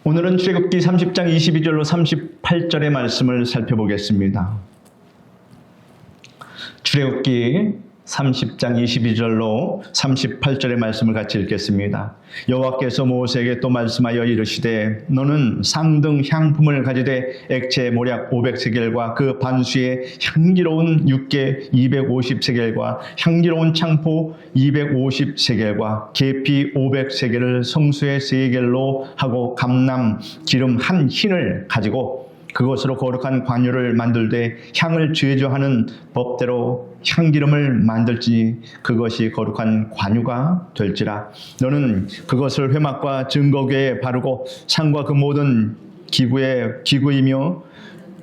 오늘은 출애굽기 30장 22절로 38절의 말씀을 살펴보겠습니다. 출애굽기 30장 22절로 38절의 말씀을 같이 읽겠습니다. 여호와께서 모세에게 또 말씀하여 이르시되 너는 상등 향품을 가지되 액체 모략 500세겔과 그 반수의 향기로운 육개 250세겔과 향기로운 창포 250세겔과 계피 500세겔을 성수의 세겔로 하고 감람 기름 한 흰을 가지고 그것으로 거룩한 관유를 만들되 향을 제조하는 법대로 향기름을 만들지 그것이 거룩한 관유가 될지라. 너는 그것을 회막과 증거궤에 바르고 상과 그 모든 기구이며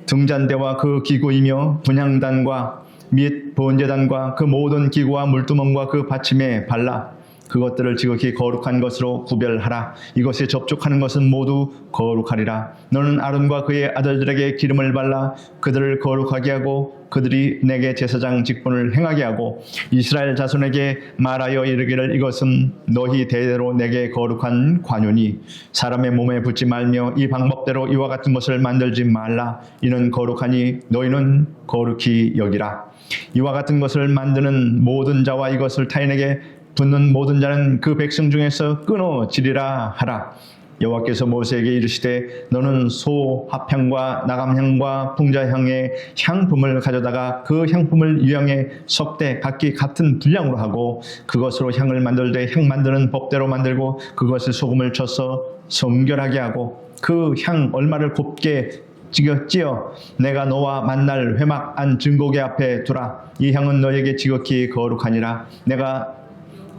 등잔대와 그 기구이며 분향단과 및 번제단과 그 모든 기구와 물두멍과 그 받침에 발라 그것들을 지극히 거룩한 것으로 구별하라. 이것에 접촉하는 것은 모두 거룩하리라. 너는 아론과 그의 아들들에게 기름을 발라 그들을 거룩하게 하고 그들이 내게 제사장 직분을 행하게 하고 이스라엘 자손에게 말하여 이르기를 이것은 너희 대대로 내게 거룩한 관유니 사람의 몸에 붙지 말며 이 방법대로 이와 같은 것을 만들지 말라. 이는 거룩하니 너희는 거룩히 여기라. 이와 같은 것을 만드는 모든 자와 이것을 타인에게 붙는 모든 자는 그 백성 중에서 끊어지리라 하라. 여호와께서 모세에게 이르시되 너는 소 합향과 나감향과 풍자향의 향품을 가져다가 그 향품을 유향에 석 대 각기 같은 분량으로 하고 그것으로 향을 만들되 향 만드는 법대로 만들고 그것에 소금을 쳐서 성결하게 하고 그 향 얼마를 곱게 찌어 내가 너와 만날 회막 안 증거궤 앞에 두라. 이 향은 너에게 지극히 거룩하니라. 네가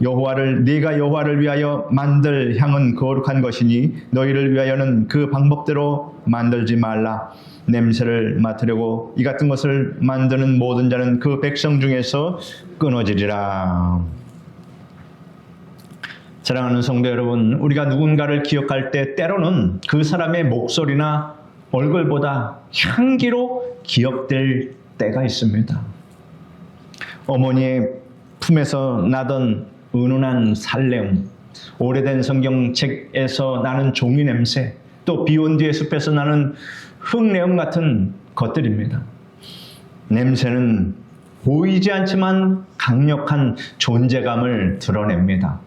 여호와를 위하여 만들 향은 거룩한 것이니 너희를 위하여는 그 방법대로 만들지 말라. 냄새를 맡으려고 이 같은 것을 만드는 모든 자는 그 백성 중에서 끊어지리라. 사랑하는 성도 여러분, 우리가 누군가를 기억할 때 때로는 그 사람의 목소리나 얼굴보다 향기로 기억될 때가 있습니다. 어머니의 품에서 나던 은은한 살레움, 오래된 성경책에서 나는 종이 냄새, 또 비온 뒤의 숲에서 나는 흙내음 같은 것들입니다. 냄새는 보이지 않지만 강력한 존재감을 드러냅니다.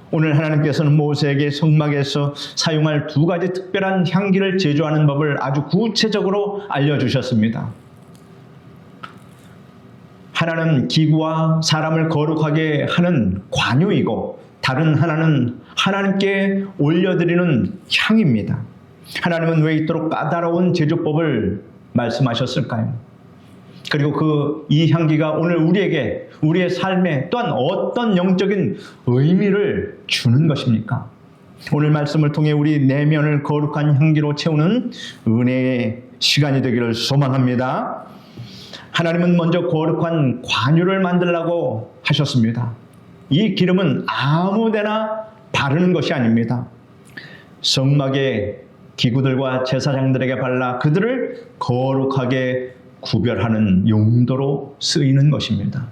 오늘 하나님께서는 모세에게 성막에서 사용할 두 가지 특별한 향기를 제조하는 법을 아주 구체적으로 알려주셨습니다. 하나는 기구와 사람을 거룩하게 하는 관유이고 다른 하나는 하나님께 올려드리는 향입니다. 하나님은 왜 이토록 까다로운 제조법을 말씀하셨을까요? 그리고 이 향기가 오늘 우리에게 우리의 삶에 또한 어떤 영적인 의미를 주는 것입니까? 오늘 말씀을 통해 우리 내면을 거룩한 향기로 채우는 은혜의 시간이 되기를 소망합니다. 하나님은 먼저 거룩한 관유를 만들라고 하셨습니다. 이 기름은 아무데나 바르는 것이 아닙니다. 성막의 기구들과 제사장들에게 발라 그들을 거룩하게 구별하는 용도로 쓰이는 것입니다.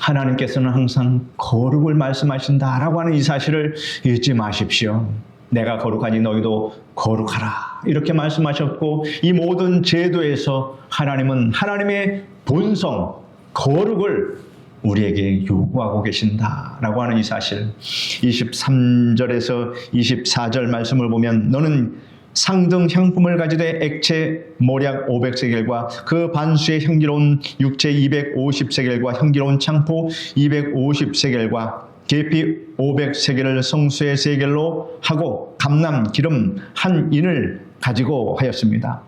하나님께서는 항상 거룩을 말씀하신다라고 하는 이 사실을 잊지 마십시오. 내가 거룩하니 너희도 거룩하라 이렇게 말씀하셨고 이 모든 제도에서 하나님은 하나님의 본성 거룩을 우리에게 요구하고 계신다라고 하는 이 사실 23절에서 24절 말씀을 보면 너는 상등 향품을 가지되 액체 모략 500세겔과 그 반수의 향기로운 육체 250세겔과 향기로운 창포 250세겔과 계피 500세겔을 성수의 세겔로 하고 감람 기름 한 인을 가지고 하였습니다.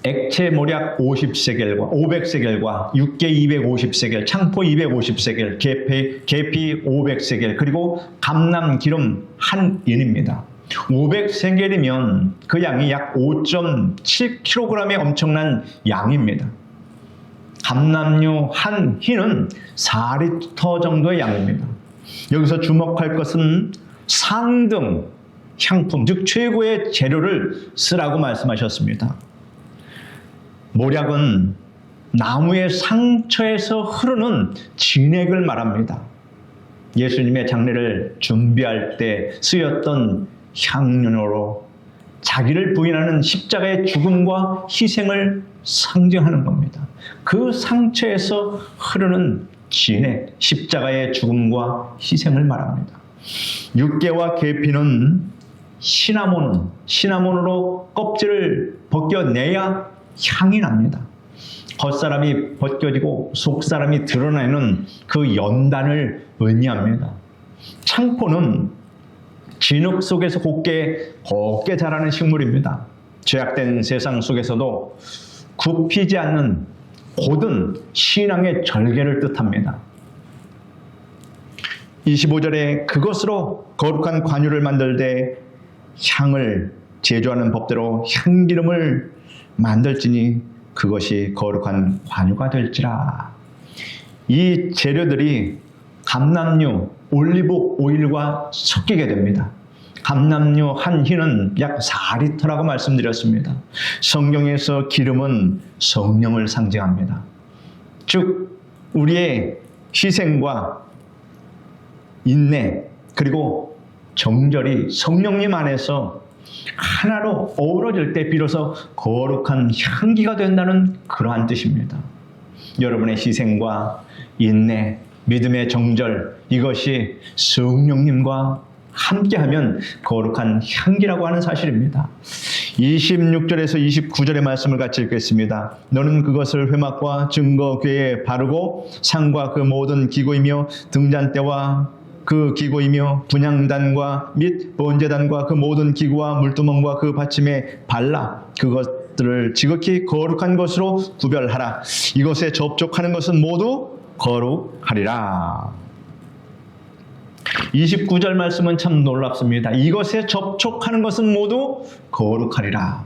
액체 모략 50세겔과 500세겔과 육개 250세겔, 창포 250세겔, 계피 500세겔, 그리고 감람 기름 한 인입니다. 500세겔이면 그 양이 약 5.7kg의 엄청난 양입니다. 감람류 한 흰은 4리터 정도의 양입니다. 여기서 주목할 것은 상등 향품, 즉 최고의 재료를 쓰라고 말씀하셨습니다. 모략은 나무의 상처에서 흐르는 진액을 말합니다. 예수님의 장례를 준비할 때 쓰였던 향료로 자기를 부인하는 십자가의 죽음과 희생을 상징하는 겁니다. 그 상처에서 흐르는 진액, 십자가의 죽음과 희생을 말합니다. 육개와 계피는 시나몬으로 껍질을 벗겨내야 향이 납니다. 겉사람이 벗겨지고 속사람이 드러나는 그 연단을 의미합니다. 창포는 진흙 속에서 곱게 자라는 식물입니다. 죄악된 세상 속에서도 굽히지 않는 곧은 신앙의 절개를 뜻합니다. 25절에 그것으로 거룩한 관유를 만들 때 향을 제조하는 법대로 향기름을 만들지니 그것이 거룩한 관유가 될지라. 이 재료들이 감람류, 올리브 오일과 섞이게 됩니다. 감람류 한 희는 약 4리터라고 말씀드렸습니다. 성경에서 기름은 성령을 상징합니다. 즉 우리의 희생과 인내 그리고 정절이 성령님 안에서 하나로 어우러질 때 비로소 거룩한 향기가 된다는 그러한 뜻입니다. 여러분의 희생과 인내, 믿음의 정절, 이것이 성령님과 함께하면 거룩한 향기라고 하는 사실입니다. 26절에서 29절의 말씀을 같이 읽겠습니다. 너는 그것을 회막과 증거궤에 바르고 상과 그 모든 기구이며 등잔대와 그 기구이며 분향단과 및 번제단과 그 모든 기구와 물두멍과 그 받침에 발라 그것들을 지극히 거룩한 것으로 구별하라. 이것에 접촉하는 것은 모두 거룩하리라. 29절 말씀은 참 놀랍습니다. 이것에 접촉하는 것은 모두 거룩하리라.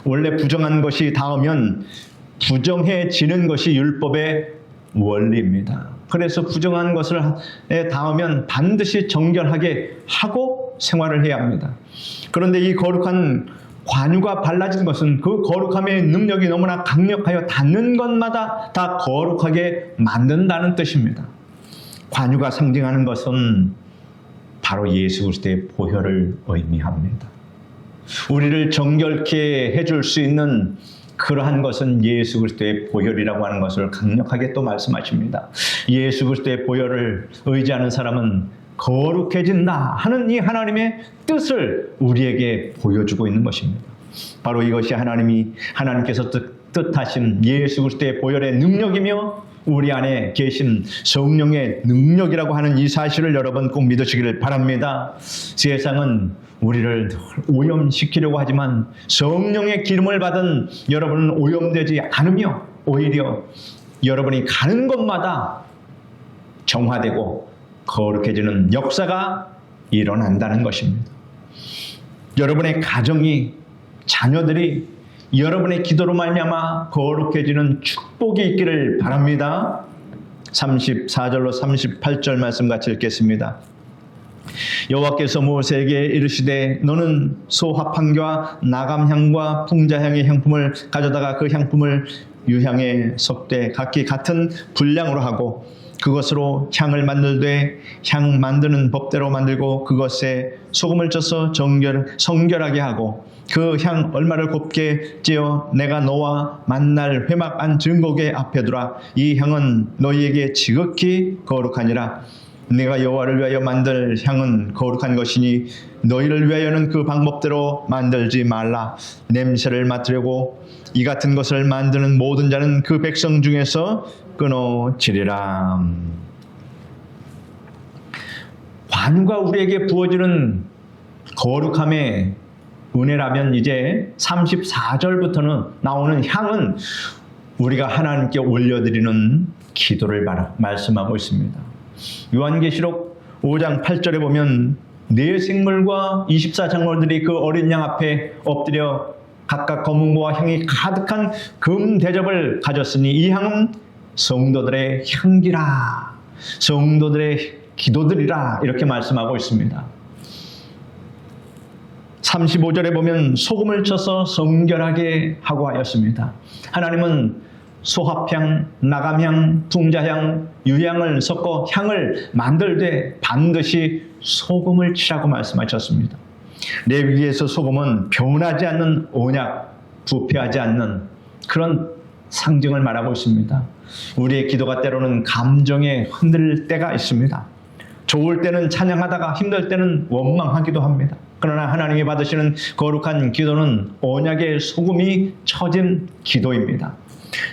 원래 부정한 것이 닿으면 부정해지는 것이 율법의 원리입니다. 그래서 부정한 것을 닿으면 반드시 정결하게 하고 생활을 해야 합니다. 그런데 이 거룩한 관유가 발라진 것은 그 거룩함의 능력이 너무나 강력하여 닿는 것마다 다 거룩하게 만든다는 뜻입니다. 관유가 상징하는 것은 바로 예수 그리스도의 보혈을 의미합니다. 우리를 정결케 해줄 수 있는 그러한 것은 예수 그리스도의 보혈이라고 하는 것을 강력하게 또 말씀하십니다. 예수 그리스도의 보혈을 의지하는 사람은 거룩해진다 하는 이 하나님의 뜻을 우리에게 보여주고 있는 것입니다. 바로 이것이 하나님께서 뜻하신 예수 그리스도의 보혈의 능력이며 우리 안에 계신 성령의 능력이라고 하는 이 사실을 여러분 꼭 믿으시기를 바랍니다. 세상은 우리를 오염시키려고 하지만 성령의 기름을 받은 여러분은 오염되지 않으며 오히려 여러분이 가는 곳마다 정화되고 거룩해지는 역사가 일어난다는 것입니다. 여러분의 가정이, 자녀들이 여러분의 기도로 말미암아 거룩해지는 축복이 있기를 바랍니다. 34절로 38절 말씀 같이 읽겠습니다. 여호와께서 모세에게 이르시되 너는 소합향과 나감향과 풍자향의 향품을 가져다가 그 향품을 유향에 섞되 각기 같은 분량으로 하고 그것으로 향을 만들되 향 만드는 법대로 만들고 그것에 소금을 쪄서 성결하게 하고 그 향 얼마를 곱게 찌어 내가 너와 만날 회막 안 증거궤 앞에 두라. 이 향은 너희에게 지극히 거룩하니라. 내가 여호와를 위하여 만들 향은 거룩한 것이니 너희를 위하여는 그 방법대로 만들지 말라. 냄새를 맡으려고 이 같은 것을 만드는 모든 자는 그 백성 중에서 끊어지리라. 관유가 우리에게 부어지는 거룩함의 은혜라면 이제 34절부터는 나오는 향은 우리가 하나님께 올려드리는 기도를 말씀하고 있습니다. 요한계시록 5장 8절에 보면 네 생물과 24장로들이 그 어린 양 앞에 엎드려 각각 검은고와 향이 가득한 금 대접을 가졌으니 이 향은 성도들의 향기라, 성도들의 기도들이라 이렇게 말씀하고 있습니다. 35절에 보면 소금을 쳐서 성결하게 하고 하였습니다. 하나님은 소합향, 나감향, 붕자향, 유향을 섞어 향을 만들되 반드시 소금을 치라고 말씀하셨습니다. 레위기에서 소금은 변하지 않는 언약, 부패하지 않는 그런 상징을 말하고 있습니다. 우리의 기도가 때로는 감정에 흔들릴 때가 있습니다. 좋을 때는 찬양하다가 힘들 때는 원망하기도 합니다. 그러나 하나님이 받으시는 거룩한 기도는 언약의 소금이 쳐진 기도입니다.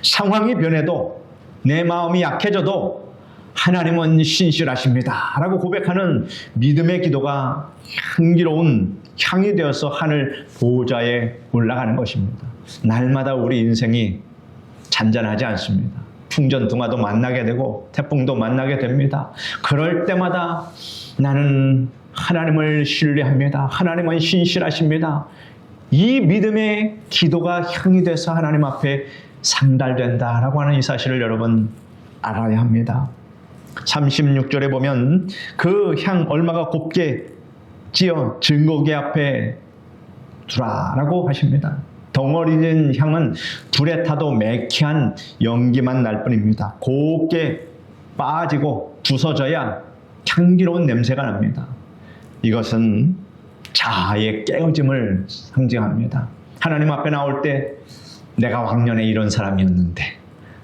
상황이 변해도 내 마음이 약해져도 하나님은 신실하십니다 라고 고백하는 믿음의 기도가 향기로운 향이 되어서 하늘 보좌에 올라가는 것입니다. 날마다 우리 인생이 잔잔하지 않습니다. 풍전등화도 만나게 되고 태풍도 만나게 됩니다. 그럴 때마다 나는 하나님을 신뢰합니다. 하나님은 신실하십니다. 이 믿음의 기도가 향이 돼서 하나님 앞에 상달된다라고 하는 이 사실을 여러분 알아야 합니다. 36절에 보면 그 향 얼마가 곱게 찌어 증거계 앞에 두라라고 하십니다. 덩어리진 향은 불에 타도 매캐한 연기만 날 뿐입니다. 곱게 빠지고 부서져야 향기로운 냄새가 납니다. 이것은 자아의 깨어짐을 상징합니다. 하나님 앞에 나올 때 내가 왕년에 이런 사람이었는데,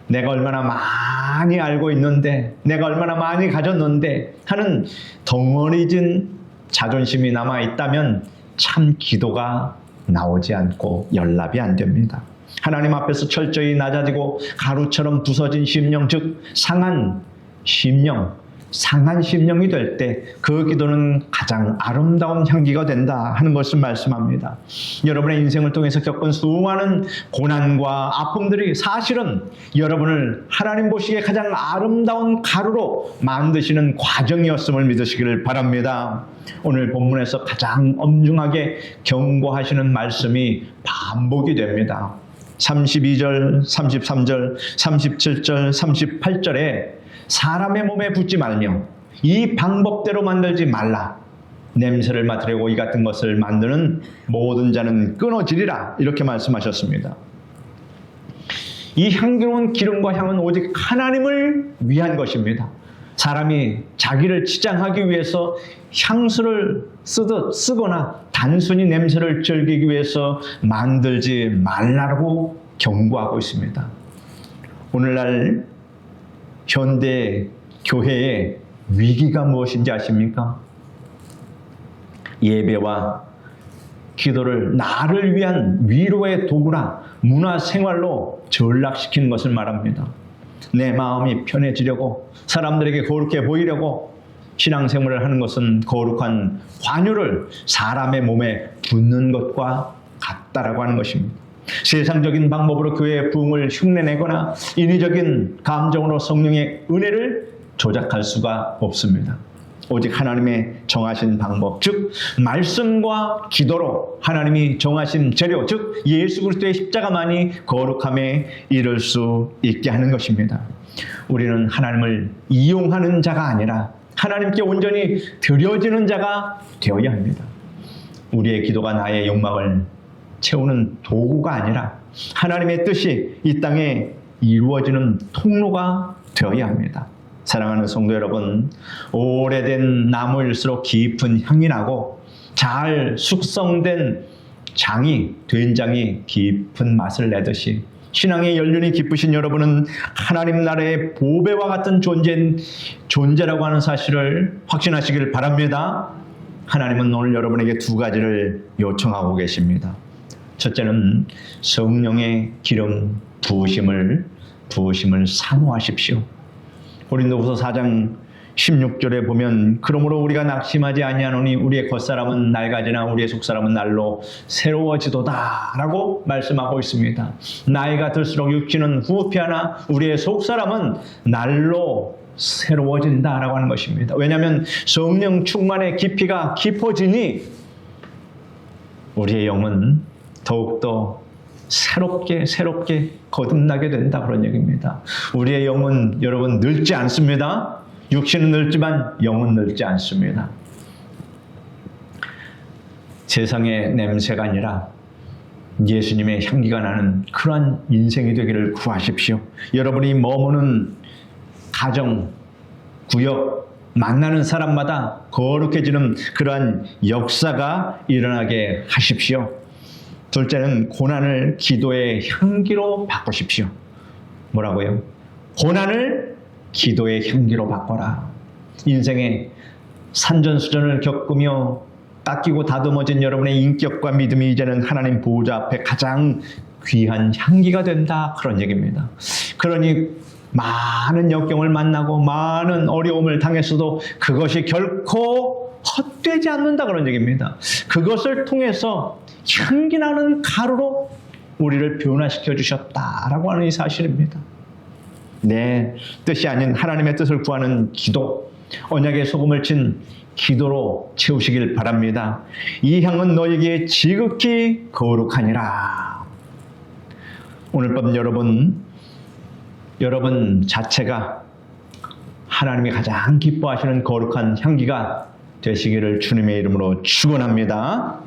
내가 얼마나 많이 알고 있는데, 내가 얼마나 많이 가졌는데 하는 덩어리진 자존심이 남아있다면 참 기도가 나오지 않고 연락이 안 됩니다. 하나님 앞에서 철저히 낮아지고 가루처럼 부서진 심령, 즉 상한 심령이 될 때 그 기도는 가장 아름다운 향기가 된다 하는 것을 말씀합니다. 여러분의 인생을 통해서 겪은 수많은 고난과 아픔들이 사실은 여러분을 하나님 보시기에 가장 아름다운 가루로 만드시는 과정이었음을 믿으시기를 바랍니다. 오늘 본문에서 가장 엄중하게 경고하시는 말씀이 반복이 됩니다. 32절, 33절, 37절, 38절에 사람의 몸에 붓지 말며 이 방법대로 만들지 말라. 냄새를 맡으려고 이 같은 것을 만드는 모든 자는 끊어지리라. 이렇게 말씀하셨습니다. 이 향기로운 기름과 향은 오직 하나님을 위한 것입니다. 사람이 자기를 치장하기 위해서 향수를 쓰거나 단순히 냄새를 즐기기 위해서 만들지 말라고 경고하고 있습니다. 오늘날 현대 교회의 위기가 무엇인지 아십니까? 예배와 기도를 나를 위한 위로의 도구나 문화생활로 전락시키는 것을 말합니다. 내 마음이 편해지려고, 사람들에게 거룩해 보이려고 신앙생활을 하는 것은 거룩한 관유를 사람의 몸에 붓는 것과 같다라고 하는 것입니다. 세상적인 방법으로 교회의 부흥을 흉내내거나 인위적인 감정으로 성령의 은혜를 조작할 수가 없습니다. 오직 하나님의 정하신 방법, 즉 말씀과 기도로 하나님이 정하신 재료, 즉 예수 그리스도의 십자가만이 거룩함에 이를 수 있게 하는 것입니다. 우리는 하나님을 이용하는 자가 아니라 하나님께 온전히 드려지는 자가 되어야 합니다. 우리의 기도가 나의 욕망을 채우는 도구가 아니라 하나님의 뜻이 이 땅에 이루어지는 통로가 되어야 합니다. 사랑하는 성도 여러분, 오래된 나무일수록 깊은 향이 나고 잘 숙성된 된장이 깊은 맛을 내듯이 신앙의 연륜이 깊으신 여러분은 하나님 나라의 보배와 같은 존재라고 하는 사실을 확신하시길 바랍니다. 하나님은 오늘 여러분에게 두 가지를 요청하고 계십니다. 첫째는 성령의 기름 부으심을 사모하십시오. 고린도후서 4장 16절에 보면 그러므로 우리가 낙심하지 아니하노니 우리의 겉사람은 낡아지나 우리의 속사람은 날로 새로워지도다 라고 말씀하고 있습니다. 나이가 들수록 육신은 후피하나 우리의 속사람은 날로 새로워진다라고 하는 것입니다. 왜냐하면 성령 충만의 깊이가 깊어지니 우리의 영은 더욱더 새롭게 거듭나게 된다 그런 얘기입니다. 우리의 영은 여러분 늙지 않습니다. 육신은 늙지만 영은 늙지 않습니다. 세상의 냄새가 아니라 예수님의 향기가 나는 그러한 인생이 되기를 구하십시오. 여러분이 머무는 가정, 구역, 만나는 사람마다 거룩해지는 그러한 역사가 일어나게 하십시오. 둘째는 고난을 기도의 향기로 바꾸십시오. 뭐라고요? 고난을 기도의 향기로 바꿔라. 인생의 산전수전을 겪으며 깎이고 다듬어진 여러분의 인격과 믿음이 이제는 하나님 보호자 앞에 가장 귀한 향기가 된다. 그런 얘기입니다. 그러니 많은 역경을 만나고 많은 어려움을 당했어도 그것이 결코 헛되지 않는다. 그런 얘기입니다. 그것을 통해서 향기나는 가루로 우리를 변화시켜 주셨다라고 하는 이 사실입니다. 내 뜻이 아닌 하나님의 뜻을 구하는 기도, 언약의 소금을 친 기도로 채우시길 바랍니다. 이 향은 너에게 지극히 거룩하니라. 오늘 밤 여러분 자체가 하나님이 가장 기뻐하시는 거룩한 향기가 되시기를 주님의 이름으로 축원합니다.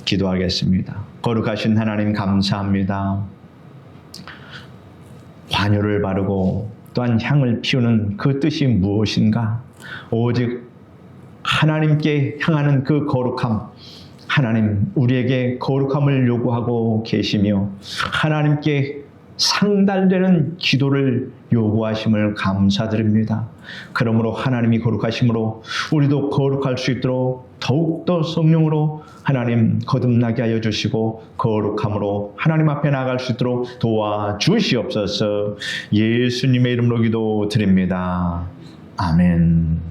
기도하겠습니다. 거룩하신 하나님 감사합니다. 관유를 바르고 또한 향을 피우는 그 뜻이 무엇인가? 오직 하나님께 향하는 그 거룩함, 하나님 우리에게 거룩함을 요구하고 계시며 하나님께 상달되는 기도를 요구하심을 감사드립니다. 그러므로 하나님이 거룩하심으로 우리도 거룩할 수 있도록 더욱더 성령으로 하나님 거듭나게 하여 주시고 거룩함으로 하나님 앞에 나아갈 수 있도록 도와주시옵소서. 예수님의 이름으로 기도드립니다. 아멘.